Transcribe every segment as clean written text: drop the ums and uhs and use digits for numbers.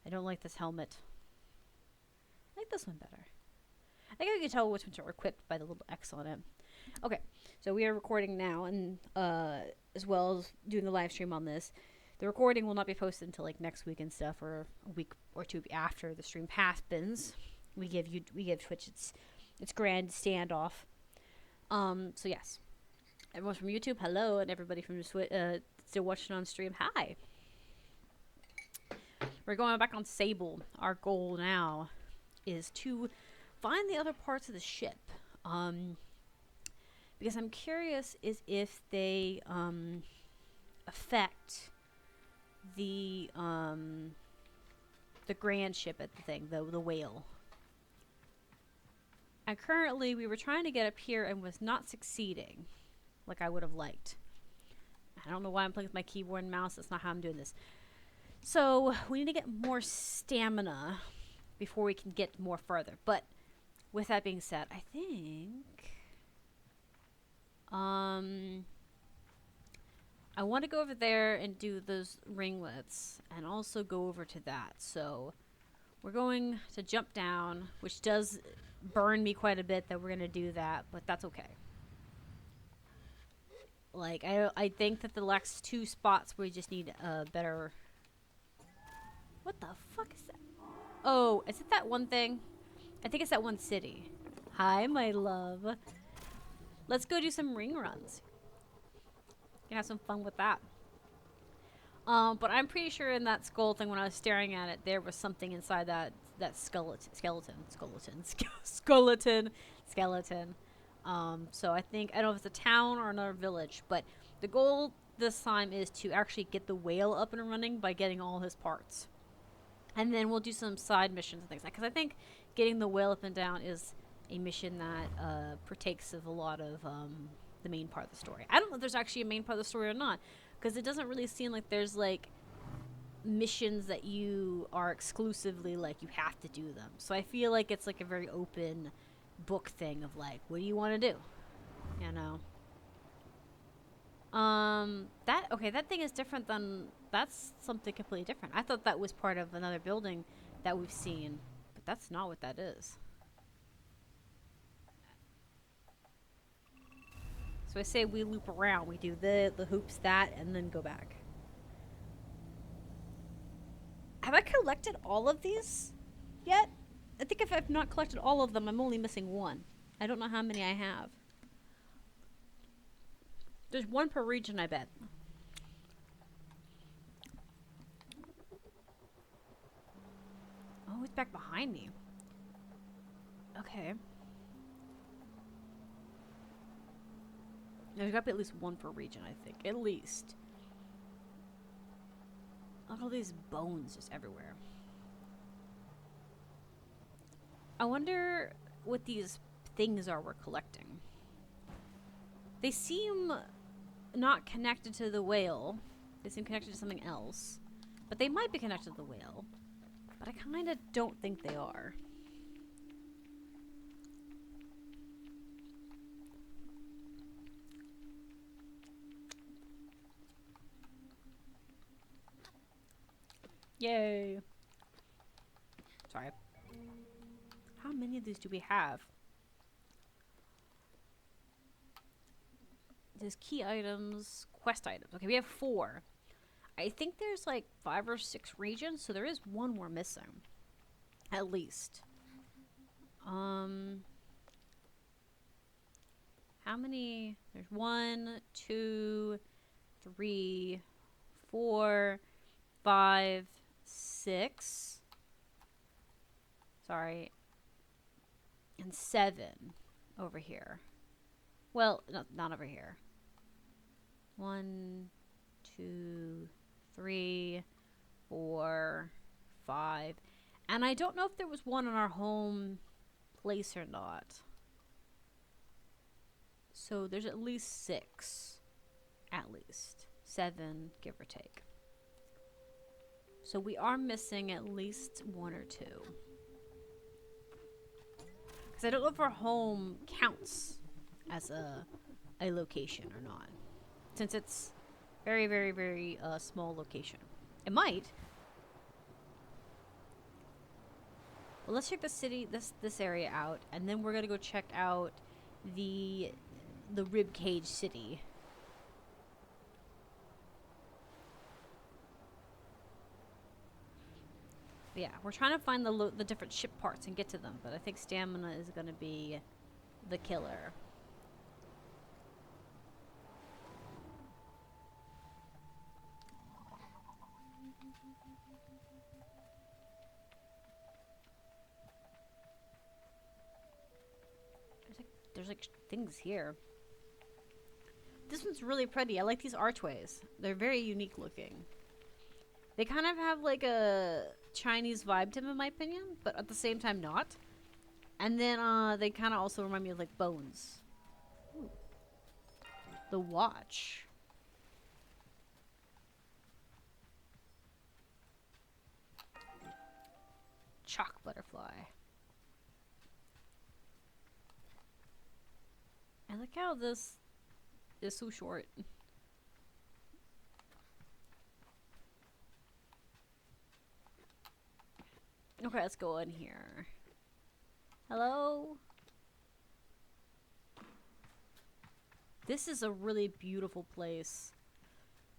I don't like this helmet. I like this one better. I think I can tell which ones are equipped by the little X on it. Okay, so we are recording now, and as well as doing the live stream on this. The recording will not be posted until like next week and stuff, or a week or two after the stream happens. We give Twitch its grand standoff. So yes, everyone from YouTube, hello, and everybody from still watching on stream, hi. We're going back on Sable. Our goal now is to find the other parts of the ship. Because I'm curious is if they affect the grand ship at the thing, the whale. And currently we were trying to get up here and was not succeeding like I would have liked. I don't know why I'm playing with my keyboard and mouse. That's not how I'm doing this. So we need to get more stamina before we can get more further. But with that being said, I think I want to go over there and do those ringlets and also go over to that. So we're going to jump down, which does burn me quite a bit that we're going to do that, but that's okay. Like, I think that the next two spots we just need a better... What the fuck is that? Oh, is it that one thing? I think it's that one city. Hi, my love. Let's go do some ring runs. Can have some fun with that. But I'm pretty sure in that skull thing, when I was staring at it, there was something inside that skeleton. So I think, I don't know if it's a town or another village, but the goal this time is to actually get the whale up and running by getting all his parts. And then we'll do some side missions and things like that. Because I think getting the whale up and down is a mission that partakes of a lot of the main part of the story. I don't know if there's actually a main part of the story or not. Because it doesn't really seem like there's, like, missions that you are exclusively, like, you have to do them. So I feel like it's, like, a very open book thing of, like, what do you want to do? You know? That thing is different than... That's something completely different. I thought that was part of another building that we've seen. But that's not what that is. So I say we loop around. We do the hoops, that, and then go back. Have I collected all of these yet? I think if I've not collected all of them, I'm only missing one. I don't know how many I have. There's one per region, I bet. Oh, it's back behind me. Okay. There's got to be at least one per region, I think. At least. Look at all these bones just everywhere. I wonder what these things are we're collecting. They seem not connected to the whale. They seem connected to something else. But they might be connected to the whale. But I kind of don't think they are. Yay. Sorry. How many of these do we have? There's key items, quest items. Okay, we have 4. I think there's like 5 or 6 regions, so there is one we're missing. At least. How many? There's 1, 2, 3, 4, 5, 6. Sorry. And 7 over here. Well, not over here. 1, 2, 3, 4, 5. And I don't know if there was one in our home place or not. So there's at least 6. At least. 7, give or take. So we are missing at least 1 or 2. Because I don't know if our home counts as a location or not. Since it's very, very, very small location. It might. Well, let's check the city, this area out, and then we're gonna go check out the rib cage city. But yeah, we're trying to find the different ship parts and get to them, but I think stamina is gonna be the killer. There's like things here. This one's really pretty. I like these archways. They're very unique looking. They kind of have like a Chinese vibe to them, in my opinion, but at the same time not. And then they kind of also remind me of like bones. Ooh. The watch. Chalk butterfly. I like how this is so short. Okay, let's go in here. Hello? This is a really beautiful place.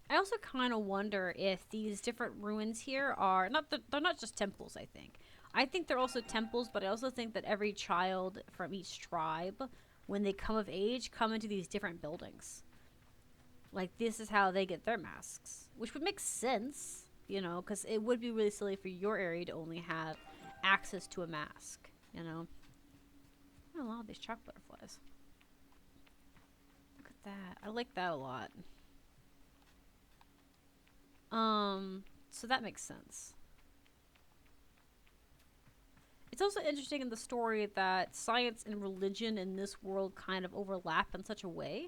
I also kind of wonder if these different ruins here are they're not just temples, I think. I think they're also temples, but I also think that every child from each tribe, when they come of age, come into these different buildings. Like, this is how they get their masks. Which would make sense, you know, because it would be really silly for your area to only have access to a mask, you know. I love these chalk butterflies. Look at that. I like that a lot. So that makes sense. It's also interesting in the story that science and religion in this world kind of overlap in such a way.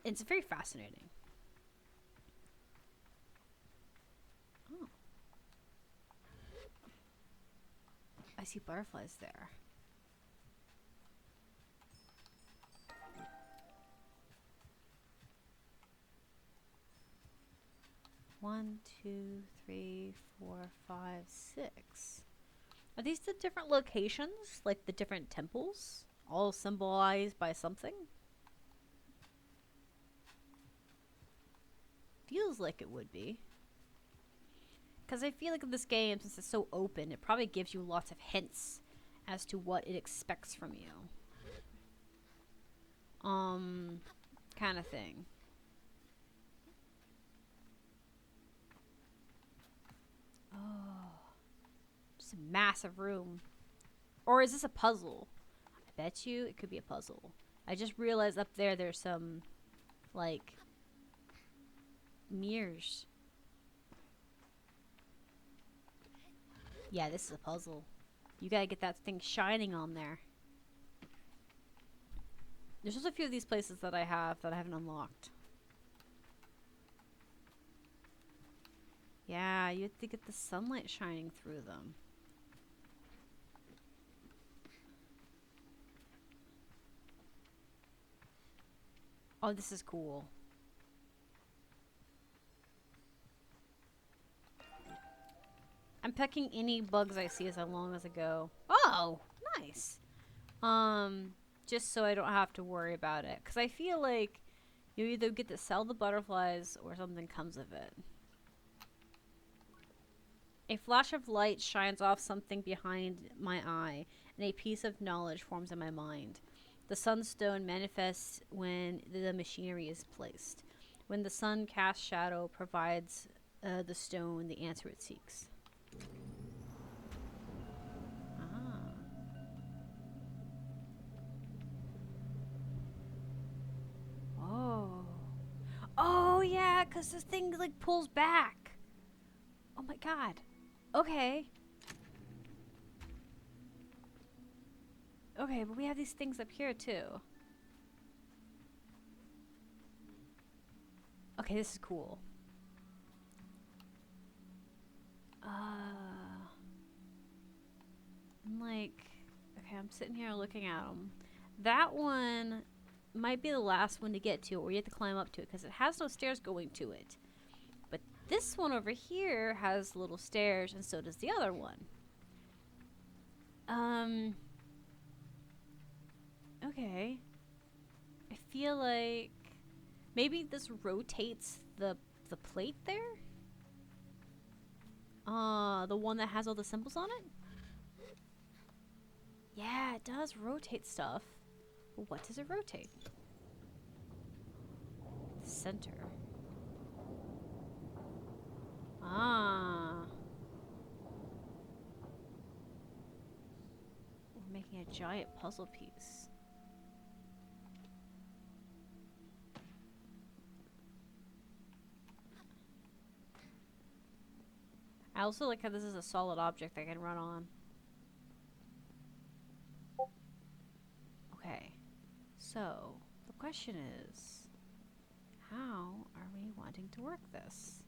It's very fascinating. Oh. I see butterflies there. One, two, three, four, five, six. Are these the different locations? Like the different temples? All symbolized by something? Feels like it would be. Because I feel like in this game, since it's so open, it probably gives you lots of hints as to what it expects from you. Kind of thing. Oh. Just a massive room. Or is this a puzzle? I bet you it could be a puzzle. I just realized up there there's some, like, mirrors. Yeah, this is a puzzle. You gotta get that thing shining on there. There's just a few of these places that I haven't unlocked. Yeah, you have to get the sunlight shining through them. Oh, this is cool. I'm pecking any bugs I see as long as I go. Oh, nice. Just so I don't have to worry about it. Because I feel like you either get to sell the butterflies or something comes of it. A flash of light shines off something behind my eye, and a piece of knowledge forms in my mind. The sunstone manifests when the machinery is placed. When the sun casts shadow, provides the stone the answer it seeks. Ah. Oh. Oh, yeah, because this thing, like, pulls back. Oh, my God. Okay. Okay, but we have these things up here, too. Okay, this is cool. I'm like... Okay, I'm sitting here looking at them. That one might be the last one to get to, or you have to climb up to it, because it has no stairs going to it. But This one over here has little stairs, and so does the other one. Okay. I feel like maybe this rotates the plate there? The one that has all the symbols on it? Yeah, it does rotate stuff. But what does it rotate? The center. Ah. We're making a giant puzzle piece. I also like how this is a solid object I can run on. Okay. So, the question is, how are we wanting to work this?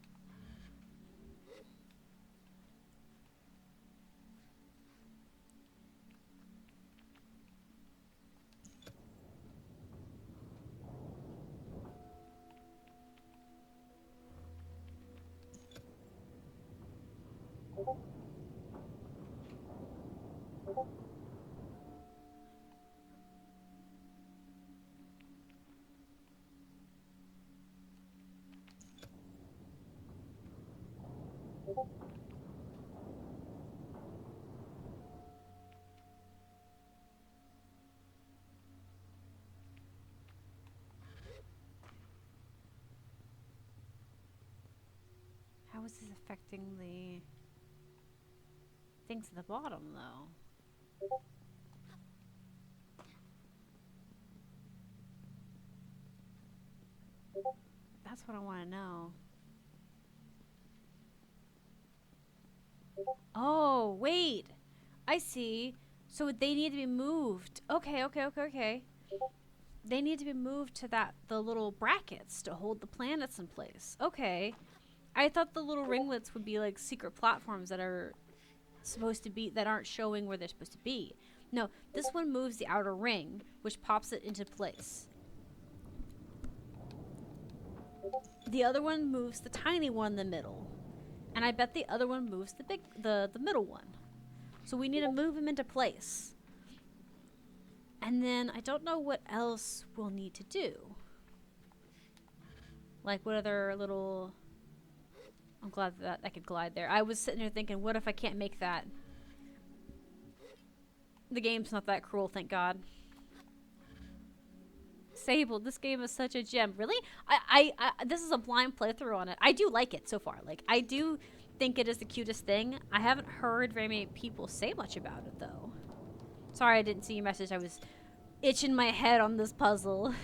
How is this affecting the things at the bottom, though? That's what I want to know. Oh, wait. I see. So they need to be moved. Okay, okay, okay, okay. They need to be moved to the little brackets to hold the planets in place. Okay. I thought the little ringlets would be like secret platforms that are supposed to be, that aren't showing where they're supposed to be. No, this one moves the outer ring, which pops it into place. The other one moves the tiny one in the middle. And I bet the other one moves the middle one. So we need to move them into place. And then I don't know what else we'll need to do. Like what other little... I'm glad that I could glide there. I was sitting there thinking, what if I can't make that? The game's not that cruel, thank God. Sable, this game is such a gem. Really? I this is a blind playthrough on it. I do like it so far. Like, I do think it is the cutest thing. I haven't heard very many people say much about it, though. Sorry I didn't see your message. I was itching my head on this puzzle.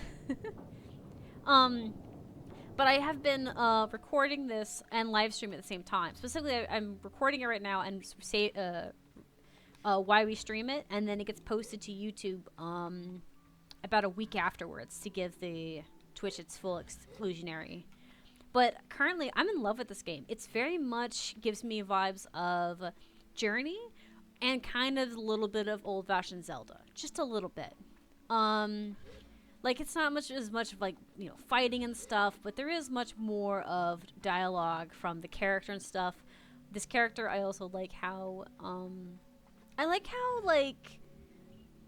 But I have been recording this and live streaming at the same time. Specifically, I'm recording it right now and say why we stream it, and then it gets posted to YouTube about a week afterwards to give the Twitch its full exclusionary. But currently, I'm in love with this game. It's very much gives me vibes of Journey and kind of a little bit of old-fashioned Zelda. Just a little bit. Like, it's not much as much of, like, you know, fighting and stuff, but there is much more of dialogue from the character and stuff. This character, I also like how, like,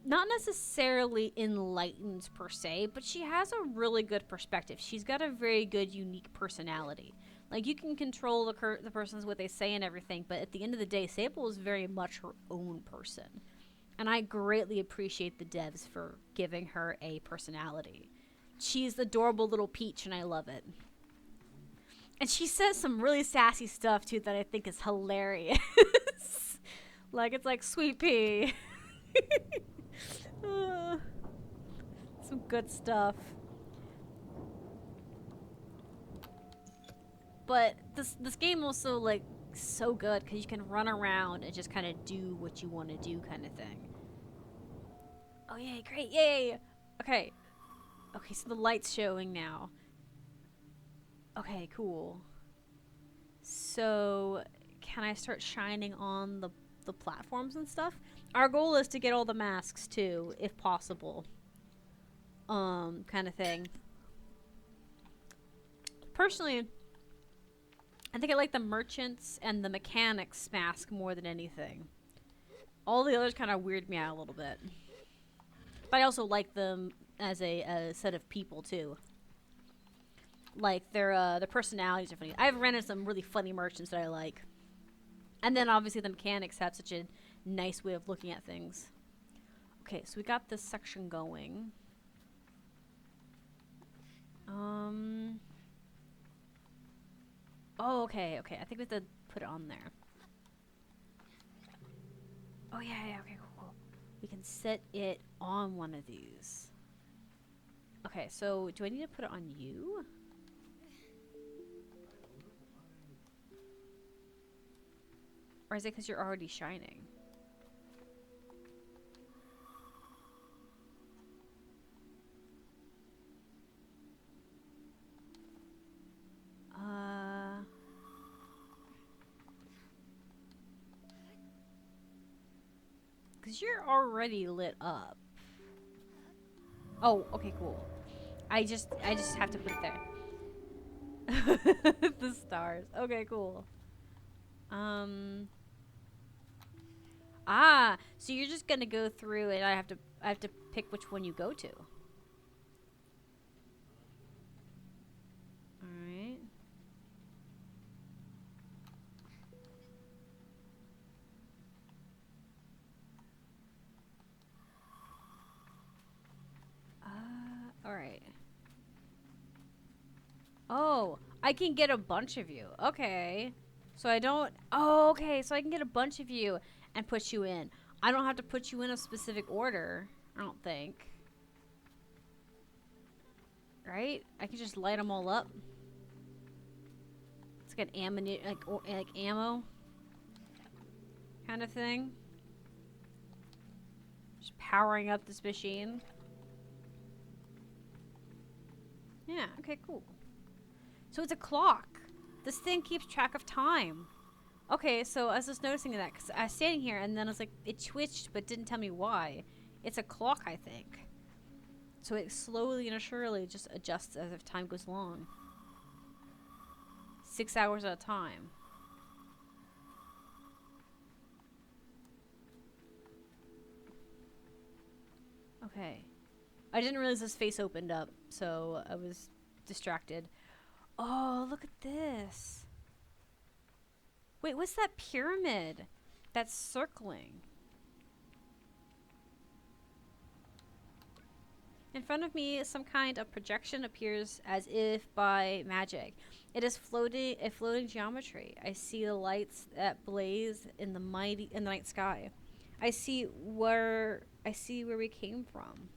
not necessarily enlightened per se, but she has a really good perspective. She's got a very good, unique personality. Like, you can control the person's what they say and everything, but at the end of the day, Sable is very much her own person. And I greatly appreciate the devs for giving her a personality. She's the adorable little peach, and I love it. And she says some really sassy stuff, too, that I think is hilarious. Like, it's like, sweet pea. Some good stuff. But this game also, like, so good because you can run around and just kind of do what you want to do kind of thing. Oh, yay, great, yay! Okay. Okay, so the light's showing now. Okay, cool. So, can I start shining on the platforms and stuff? Our goal is to get all the masks, too, if possible. Kind of thing. Personally, I think I like the merchants and the mechanics mask more than anything. All the others kind of weird me out a little bit. But I also like them as a set of people too. Like their personalities are funny. I've ran into some really funny merchants that I like. And then obviously the mechanics have such a nice way of looking at things. Okay, so we got this section going. Oh, okay. I think we have to put it on there. Oh, yeah, okay, cool. We can set it on one of these. Okay, so do I need to put it on you? Or is it because you're already shining? Because you're already lit up. Oh, okay, cool. I just have to put it there. The stars. Okay, cool. So you're just gonna go through and I have to pick which one you go to. Alright. Alright. Oh, I can get a bunch of you. Okay. So I don't... Oh, okay. So I can get a bunch of you and put you in. I don't have to put you in a specific order, I don't think. Right? I can just light them all up. It's like an like ammo kind of thing. Just powering up this machine. Yeah, okay, cool. So it's a clock. This thing keeps track of time. Okay, so I was just noticing that because I was standing here and then I was like, it twitched but didn't tell me why. It's a clock, I think. So it slowly and surely just adjusts as if time goes along. 6 hours at a time. Okay. I didn't realize this face opened up, so I was distracted. Oh, look at this. Wait, what's that pyramid that's circling? In front of me, some kind of projection appears as if by magic. It is a floating geometry. I see the lights that blaze in the night sky. I see where we came from.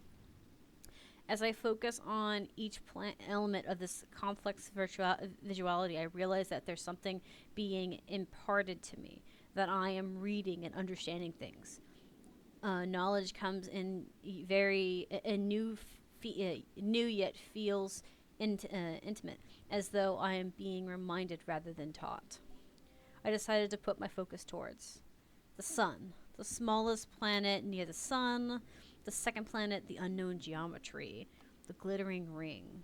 As I focus on each element of this complex visuality, I realize that there's something being imparted to me, that I am reading and understanding things. Knowledge comes in new yet feels intimate, as though I am being reminded rather than taught. I decided to put my focus towards the sun, the smallest planet near the sun, the second planet, the unknown geometry, the glittering ring,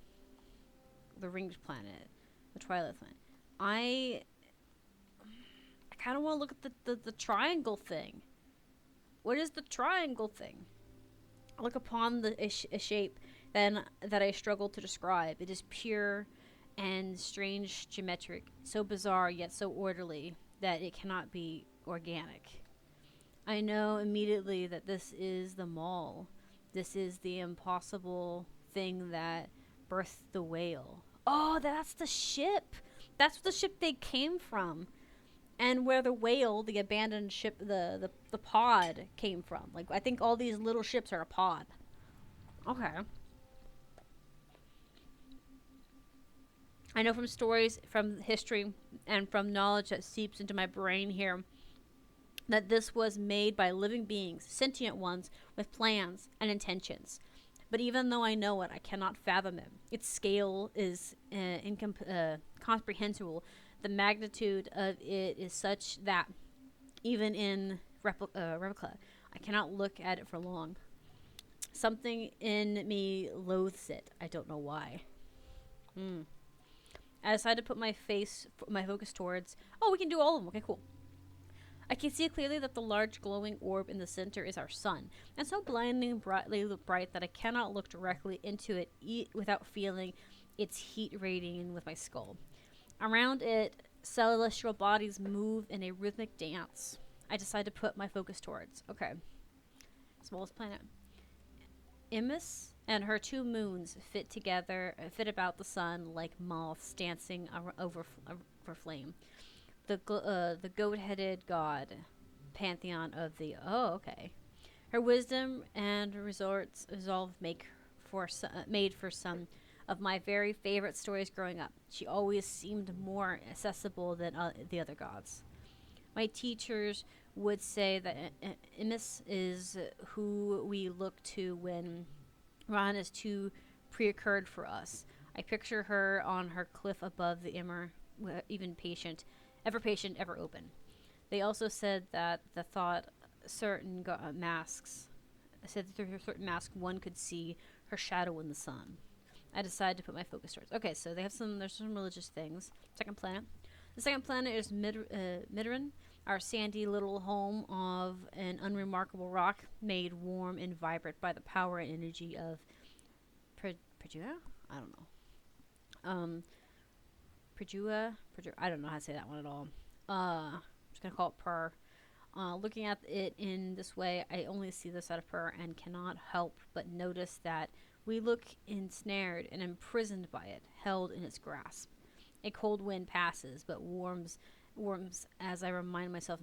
the ringed planet, the twilight planet. I kind of want to look at the triangle thing. What is the triangle thing? I look upon a shape that I struggle to describe. It is pure and strange geometric, so bizarre yet so orderly that it cannot be organic. I know immediately that this is the mall. This is the impossible thing that birthed the whale. Oh, that's the ship. That's the ship they came from. And where the whale, the abandoned ship, the pod came from. Like, I think all these little ships are a pod. Okay. I know from stories, from history, and from knowledge that seeps into my brain here that this was made by living beings, sentient ones, with plans and intentions. But even though I know it, I cannot fathom it. Its scale is incomprehensible. The magnitude of it is such that even in replica, I cannot look at it for long. Something in me loathes it. I don't know why. I decided to put my focus towards. Oh, we can do all of them. Okay, cool. I can see clearly that the large glowing orb in the center is our sun, and so blinding brightly bright that I cannot look directly into it without feeling its heat radiating with my skull. Around it, celestial bodies move in a rhythmic dance. I decide to put my focus towards. Okay. Smallest planet. Imus and her two moons fit about the sun like moths dancing over flame. The goat-headed god pantheon of the okay. Her wisdom and resolve made for some of my very favorite stories growing up. She always seemed more accessible than the other gods. My teachers would say that Imis is who we look to when Ron is too pre-occurred for us. I picture her on her cliff above the Immer, even patient, ever open. They also said that the thought certain masks said that through certain mask one could see her shadow in the sun. I decided to put my focus towards. Okay, so there's some religious things. Second planet. The second planet is Midran, our sandy little home of an unremarkable rock made warm and vibrant by the power and energy of Perdua? I don't know. Perdua? I don't know how to say that one at all. I'm just going to call it Per. Looking at it in this way, I only see this out of Per and cannot help but notice that we look ensnared and imprisoned by it, held in its grasp. A cold wind passes, but warms as I remind myself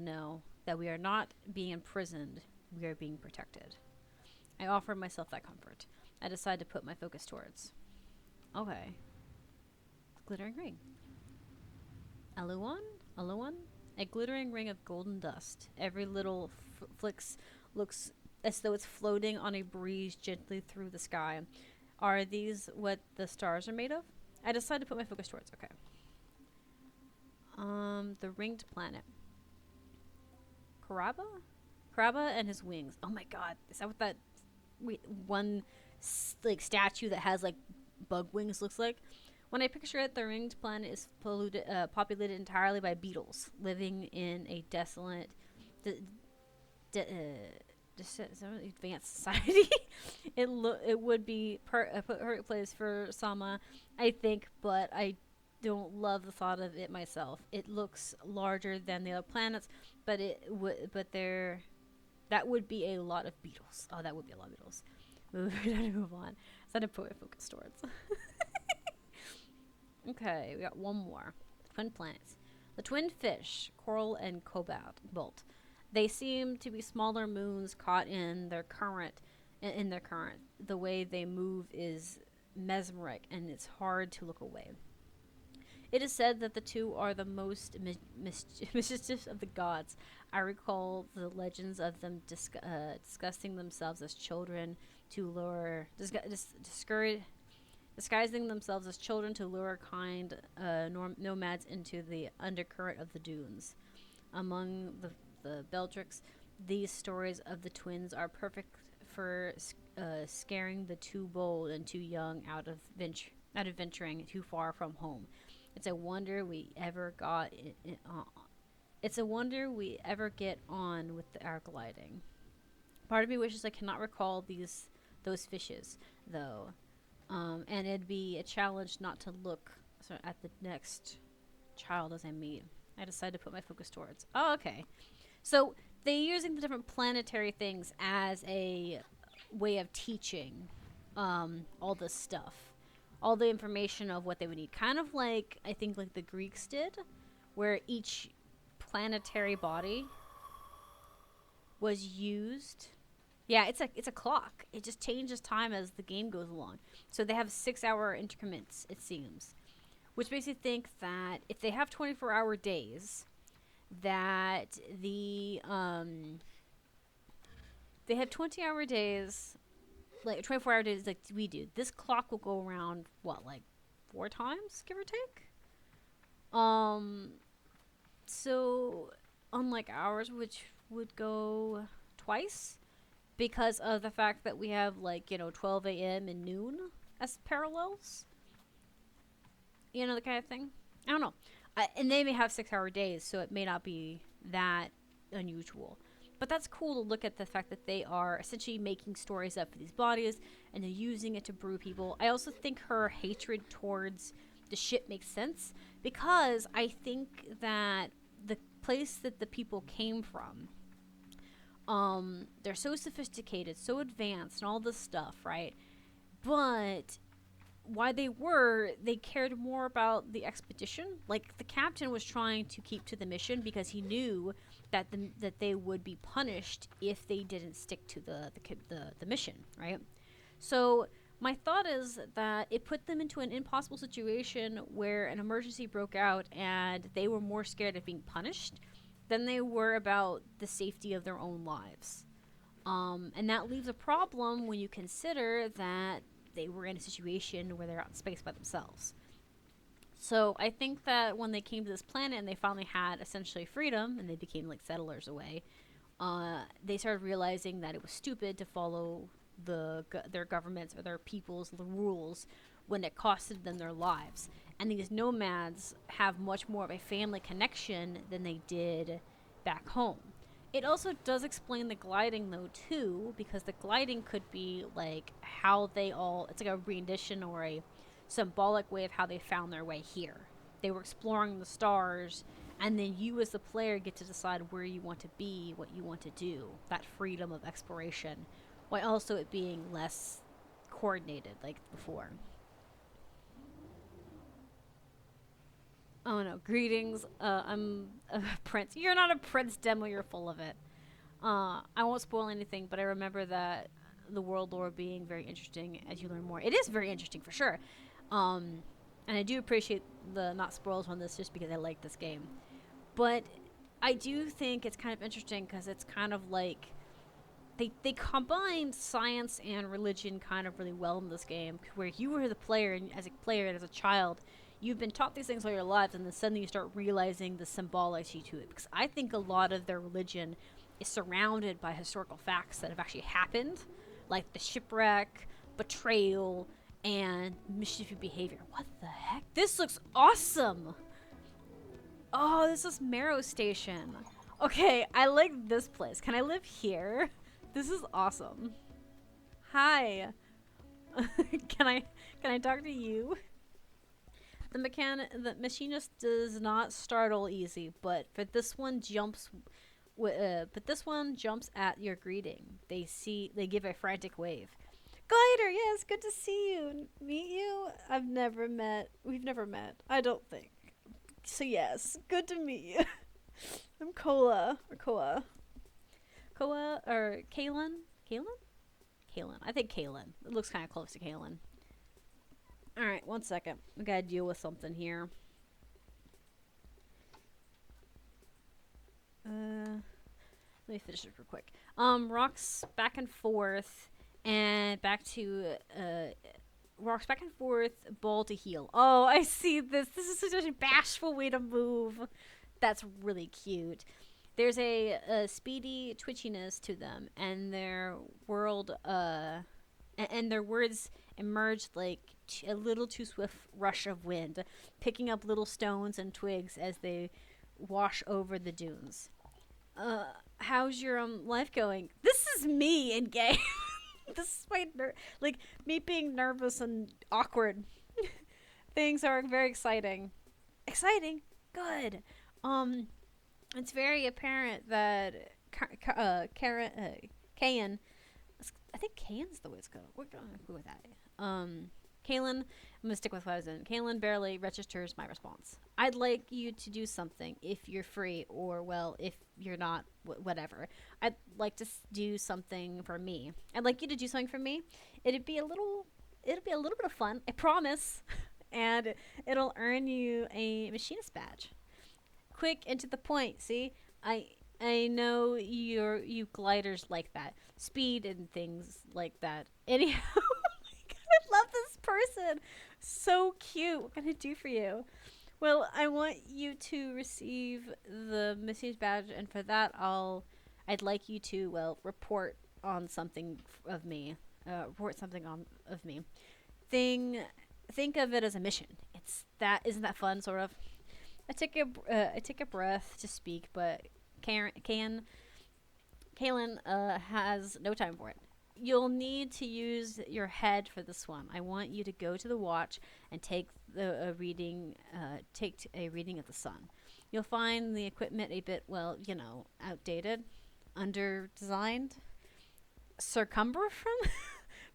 that we are not being imprisoned, we are being protected. I offer myself that comfort. I decide to put my focus towards. Okay. Glittering ring. Aluan? A glittering ring of golden dust. Every little flicks looks as though it's floating on a breeze gently through the sky. Are these what the stars are made of? I decide to put my focus towards. Okay. The ringed planet. Karaba and his wings. Oh my god. Is that what that one statue that has like bug wings looks like? When I picture it, the ringed planet is populated entirely by beetles living in a desolate advanced society. It would be a perfect place for Sama, I think, but I don't love the thought of it myself. It looks larger than the other planets, but that would be a lot of beetles. Oh, that would be a lot of beetles. Move on. So I had to put my focus towards. Okay, we got one more. Twin planets. The twin fish, Coral and Cobalt. They seem to be smaller moons caught in their current. The way they move is mesmeric, and it's hard to look away. It is said that the two are the most mischievous of the gods. I recall the legends of them disguising themselves as children to lure, disguising themselves as children to lure kind nomads into the undercurrent of the dunes. Among the Beldricks, these stories of the twins are perfect for scaring the too bold and too young out of venturing too far from home. It's a wonder we ever get on with our gliding. Part of me wishes I cannot recall those fishes, though. And it'd be a challenge not to look at the next child as I meet. I decided to put my focus towards. Oh, okay. So they're using the different planetary things as a way of teaching all this stuff. All the information of what they would need. Kind of like, I think, like the Greeks did, where each planetary body was used. Yeah, it's a clock. It just changes time as the game goes along. So they have 6-hour increments, it seems. Which makes you think that if they have 24-hour days, that they have 20-hour days, like 24-hour days like we do. This clock will go around, what, like 4 times, give or take? So unlike ours, which would go twice, because of the fact that we have, like, 12 a.m. and noon as parallels. You know, the kind of thing. I don't know. And they may have 6 hour days, so it may not be that unusual. But that's cool to look at the fact that they are essentially making stories up for these bodies and they're using it to brew people. I also think her hatred towards the ship makes sense because I think that the place that the people came from, they're so sophisticated, so advanced, and all this stuff, right? But why they cared more about the expedition. Like the captain was trying to keep to the mission because he knew that that they would be punished if they didn't stick to the mission, right? So my thought is that it put them into an impossible situation where an emergency broke out and they were more scared of being punished than they were about the safety of their own lives. And that leaves a problem when you consider that they were in a situation where they're out in space by themselves. So I think that when they came to this planet and they finally had essentially freedom and they became like settlers away, they started realizing that it was stupid to follow their governments or their people's rules when it costed them their lives. And these nomads have much more of a family connection than they did back home. It also does explain the gliding though too, because the gliding could be like how they all it's like a rendition or a symbolic way of how they found their way here. They were exploring the stars and then you as the player get to decide where you want to be, what you want to do. That freedom of exploration, while also it being less coordinated like before. Oh no, greetings. I'm a prince. You're not a prince, Demo, you're full of it. I won't spoil anything, but I remember that the world lore being very interesting as you learn more. It is very interesting for sure. And I do appreciate the not spoils on this just because I like this game. But I do think it's kind of interesting because it's kind of like they combine science and religion kind of really well in this game, where you were the player and as a child you've been taught these things all your lives and then suddenly you start realizing the symbology to it, because I think a lot of their religion is surrounded by historical facts that have actually happened, like the shipwreck, betrayal, and mischievous behavior. What the heck? This looks awesome. Oh, this is Marrow Station. Okay, I like this place. Can I live here? This is awesome. Hi. can I talk to you? The machinist does not startle easy, but for this one jumps at your greeting. They give a frantic wave. Glider, yes, good to see you. Meet you? We've never met, I don't think. So yes, good to meet you. I'm Koa, or Koa. Koa, or Kalen? Kalen? Kalen. I think Kalen. It looks kind of close to Kalen. Alright, 1 second. We gotta deal with something here. Let me finish this real quick. Rocks back and forth, and rocks back and forth, ball to heal. Oh, I see this. This is such a bashful way to move. That's really cute. There's a speedy twitchiness to them, and their words emerged like a little too swift rush of wind, picking up little stones and twigs as they wash over the dunes. How's your life going? This is me in game. This is my like me being nervous and awkward. Things are very exciting. Exciting, good. It's very apparent that Kayan, I think Kayan's the way it's going. We're going to go with that. Kaylin, I'm gonna stick with what I was in. Kaylin barely registers my response. I'd like you to do something if you're free, or well, if you're not, whatever. I'd like to do something for me. I'd like you to do something for me. It'd be a little bit of fun, I promise, and it'll earn you a machinist badge. Quick and to the point. See, I know you gliders like that, speed and things like that. Anyhow. I love this person. So cute. What can I do for you? Well, I want you to receive the Missy's badge, and for that, I'd like you to, well, report on something of me. Report something of me. Think of it as a mission. that isn't that fun, sort of. I take a breath to speak, but Kaylin has no time for it. You'll need to use your head for this one. I want you to go to the watch and take the reading. Take a reading of the sun. You'll find the equipment a bit, well, outdated, under designed, circumferent,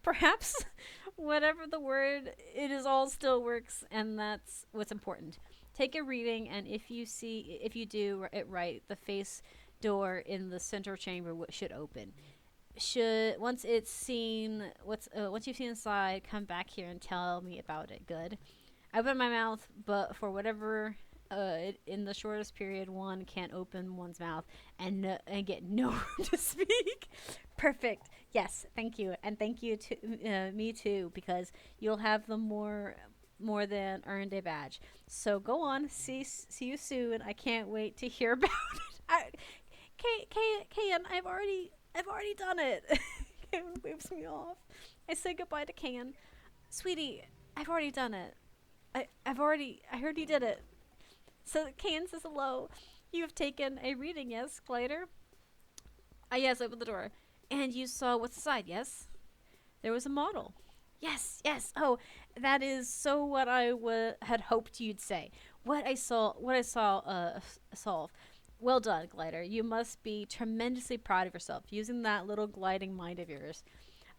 perhaps. Whatever the word, it is all still works, and that's what's important. Take a reading, and if you do it right, the face door in the center chamber should open. Should once it's seen, once you've seen inside, come back here and tell me about it. Good. I open my mouth, but for whatever, in the shortest period, one can't open one's mouth and get no room to speak. Perfect. Yes, thank you, and thank you to me too, because you'll have the more than earned a badge. So go on. See you soon. I can't wait to hear about it. Can, I've already done it. Can waves me off. I say goodbye to Can. Sweetie, I've already done it. I heard you did it. So Can says hello. You have taken a reading, yes, Glider? Yes, open the door. And you saw what's inside, yes? There was a model. Yes, yes. Oh, that is so what I had hoped you'd say. What I saw, solve. Well done, Glider. You must be tremendously proud of yourself using that little gliding mind of yours.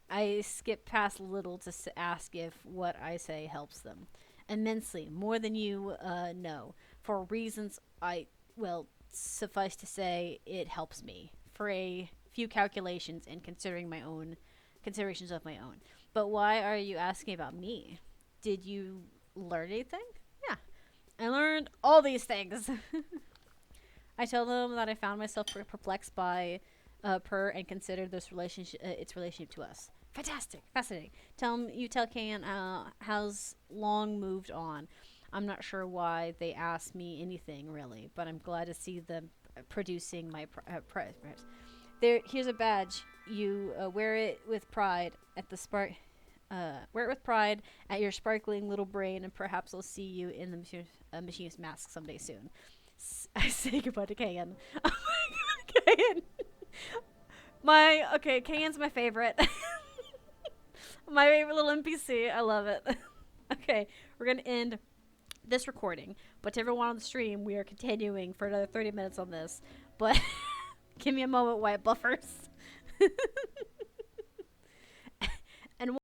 I skip past little to ask if what I say helps them. Immensely, more than you know. For reasons suffice to say, it helps me. For a few calculations and considerations of my own. But why are you asking about me? Did you learn anything? Yeah, I learned all these things. I tell them that I found myself perplexed by Per and considered this relationship, its relationship to us. Fantastic, fascinating. You tell Kan how's long moved on. I'm not sure why they asked me anything really, but I'm glad to see them producing my prize. Here's a badge. You wear it with pride at the spark. Wear it with pride at your sparkling little brain, and perhaps I'll see you in the machinist mask someday soon. I say goodbye to Kan. Oh my god, Kan. Kan's my favorite. My favorite little NPC. I love it. Okay, we're gonna end this recording, but to everyone on the stream, we are continuing for another 30 minutes on this. But give me a moment while it buffers. And